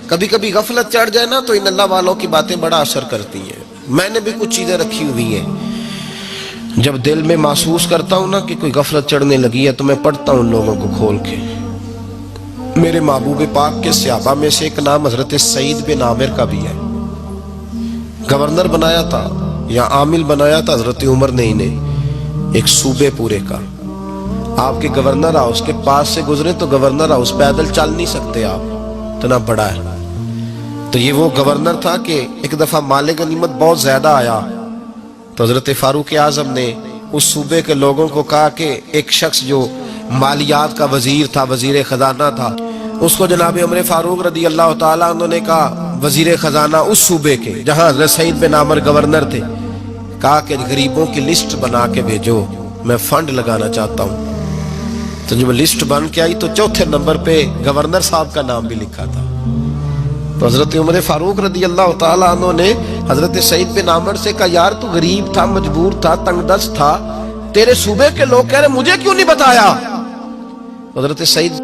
کبھی کبھی غفلت چڑھ جائے نا تو ان اللہ والوں کی باتیں بڑا اثر کرتی ہیں. میں نے بھی کچھ چیزیں رکھی ہوئی ہیں، جب دل میں محسوس کرتا ہوں نا کہ کوئی غفلت چڑھنے لگی ہے تو میں پڑھتا ہوں لوگوں کو کھول کے. میرے محبوب پاک کے صحابہ میں سے ایک نام حضرت سعید بن عامر کا بھی ہے. گورنر بنایا تھا یا عامل بنایا تھا حضرت عمر نے انہیں ایک صوبے پورے کا. آپ کے گورنر ہاؤس کے پاس سے گزرے تو گورنر ہاؤس پیدل چل نہیں سکتے آپ، اتنا بڑا ہے. تو یہ وہ گورنر تھا کہ ایک دفعہ مال غنیمت بہت زیادہ آیا تو حضرت فاروق اعظم نے اس صوبے کے لوگوں کو کہا کہ ایک شخص جو مالیات کا وزیر تھا، وزیر خزانہ تھا، اس کو جناب عمر فاروق رضی اللہ تعالیٰ انہوں نے کہا وزیر خزانہ اس صوبے کے جہاں حضرت سعید بن عامر گورنر تھے، کہا کہ غریبوں کی لسٹ بنا کے بھیجو، میں فنڈ لگانا چاہتا ہوں. تو جب لسٹ بن کے آئی تو چوتھے نمبر پہ گورنر صاحب کا نام بھی لکھا تھا. تو حضرت عمر فاروق رضی اللہ تعالیٰ عنہ نے حضرت سعید بن عامر سے کہا یار تو غریب تھا، مجبور تھا، تنگ دست تھا، تیرے صوبے کے لوگ کہہ رہے مجھے کیوں نہیں بتایا؟ حضرت سعید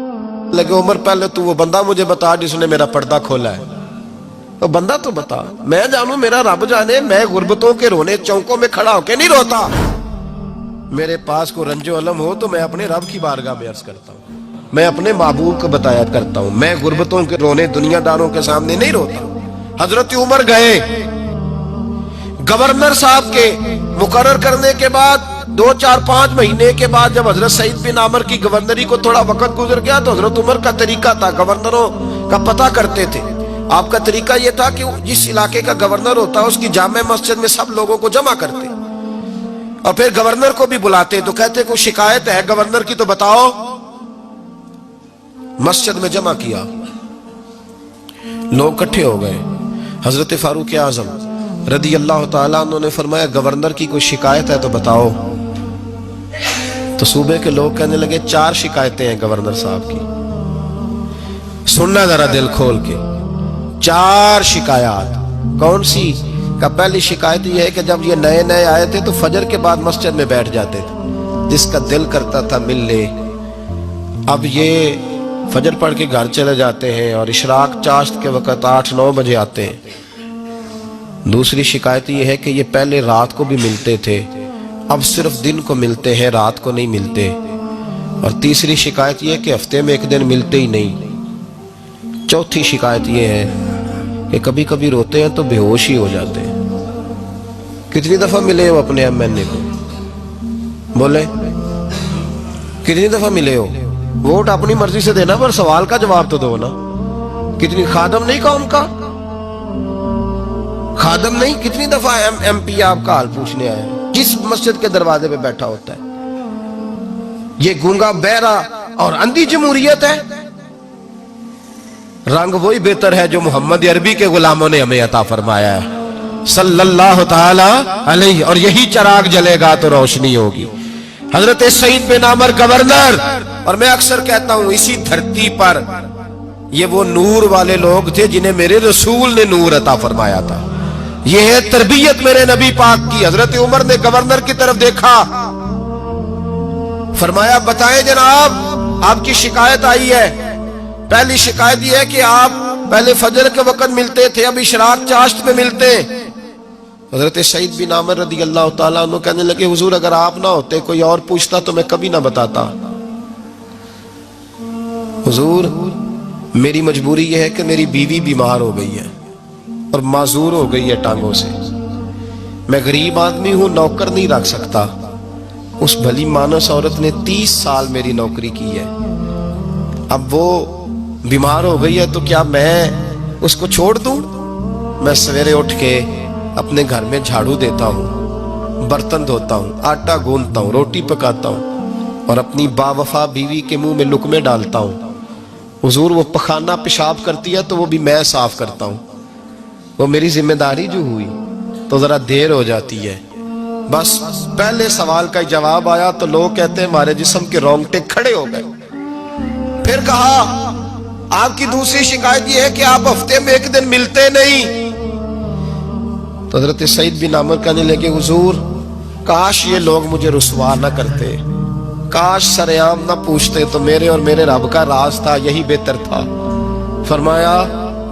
لگے عمر پہلے تو وہ بندہ مجھے بتا جس نے میرا پردہ کھولا ہے. تو بندہ تو بتا، میں جانوں میرا رب جانے، میں غربتوں کے رونے چوکوں میں کھڑا ہو کے نہیں روتا. میرے پاس کو رنج و علم ہو تو میں اپنے رب کی بارگاہ میں عرض کرتا ہوں، میں اپنے محبوب کو بتایا کرتا ہوں، میں غربتوں کے رونے دنیا داروں کے سامنے نہیں روتا. حضرت عمر گئے گورنر صاحب کے مقرر کرنے کے بعد 2-4-5 مہینے کے بعد جب حضرت سعید بن عامر کی گورنری کو تھوڑا وقت گزر گیا تو حضرت عمر کا طریقہ تھا، گورنروں کا پتہ کرتے تھے. آپ کا طریقہ یہ تھا کہ جس علاقے کا گورنر ہوتا اس کی جامع مسجد میں سب لوگوں کو جمع کرتے اور پھر گورنر کو بھی بلاتے تو کہتے کوئی شکایت ہے گورنر کی تو بتاؤ. مسجد میں جمع کیا، لوگ اکٹھے ہو گئے. حضرت فاروق اعظم رضی اللہ تعالیٰ عنہ نے فرمایا گورنر کی کوئی شکایت ہے تو بتاؤ. تو صوبے کے لوگ کہنے لگے 4 شکایتیں ہیں گورنر صاحب کی. سننا ذرا دل کھول کے، 4 شکایات. کون سی؟ کہ پہلی شکایت یہ ہے کہ جب یہ نئے نئے آئے تھے تو فجر کے بعد مسجد میں بیٹھ جاتے تھے، جس کا دل کرتا تھا مل لے. اب یہ فجر پڑھ کے گھر چلے جاتے ہیں اور اشراق چاشت کے وقت 8-9 بجے آتے ہیں. دوسری شکایت یہ ہے کہ یہ پہلے رات کو بھی ملتے تھے، اب صرف دن کو ملتے ہیں، رات کو نہیں ملتے. اور تیسری شکایت یہ ہے کہ ہفتے میں ایک دن ملتے ہی نہیں. چوتھی شکایت یہ ہے کہ کبھی کبھی روتے ہیں تو بے ہوش ہی ہو جاتے ہیں. کتنی دفعہ ملے ہو اپنے ایم این اے کو؟ بولے کتنی دفعہ ملے ہو؟ ووٹ اپنی مرضی سے دینا پر سوال کا جواب تو دو نا. کتنی خادم نہیں قوم کا؟ خادم نہیں، کتنی دفعہ ایم پی آپ کا حال پوچھنے آئے جس مسجد کے دروازے پہ بیٹھا ہوتا ہے؟ یہ گونگا بہرا اور اندھی جمہوریت ہے؟ رنگ وہی بہتر ہے جو محمد عربی کے غلاموں نے ہمیں عطا فرمایا ہے صلی اللہ تعالی علیہ، اور یہی چراغ جلے گا تو روشنی ہوگی. حضرت سعید بن عامر گورنر، اور میں اکثر کہتا ہوں اسی دھرتی پر یہ وہ نور والے لوگ تھے جنہیں میرے رسول نے نور عطا فرمایا تھا. یہ ہے تربیت میرے نبی پاک کی. حضرت عمر نے گورنر کی طرف دیکھا، فرمایا بتائیں جناب آپ کی شکایت آئی ہے. پہلی شکایت یہ ہے کہ آپ پہلے فجر کے وقت ملتے تھے، اب اشراق چاشت میں ملتے. حضرت سعید بن عامر رضی اللہ تعالیٰ عنہ کہنے لگے حضور اگر آپ نہ ہوتے کوئی اور پوچھتا تو میں کبھی نہ بتاتا. حضور میری مجبوری یہ ہے کہ میری بیوی بیمار ہو گئی ہے اور معذور ہو گئی ہے ٹانگوں سے. میں غریب آدمی ہوں، نوکر نہیں رکھ سکتا. اس بھلی مانس عورت نے 30 سال میری نوکری کی ہے، اب وہ بیمار ہو گئی ہے تو کیا میں اس کو چھوڑ دوں؟ میں سویرے اٹھ کے اپنے گھر میں جھاڑو دیتا ہوں، برتن دھوتا ہوں، آٹا گوندتا ہوں، روٹی پکاتا ہوں اور اپنی باوفا بیوی کے منہ میں لقمے ڈالتا ہوں. حضور وہ پخانہ پیشاب کرتی ہے تو وہ بھی میں صاف کرتا ہوں. وہ میری ذمہ داری جو ہوئی تو ذرا دیر ہو جاتی ہے. بس پہلے سوال کا جواب آیا تو لوگ کہتے ہیں ہمارے جسم کے رونگٹے کھڑے ہو گئے. پھر کہا آپ کی دوسری شکایت یہ ہے کہ آپ ہفتے میں ایک دن ملتے نہیں. تو حضرت سعید بن عامر کہنے لگے حضور کاش یہ لوگ مجھے رسوا نہ کرتے، کاش سرعام نہ پوچھتے تو میرے اور میرے رب کا راز تھا، یہی بہتر تھا. فرمایا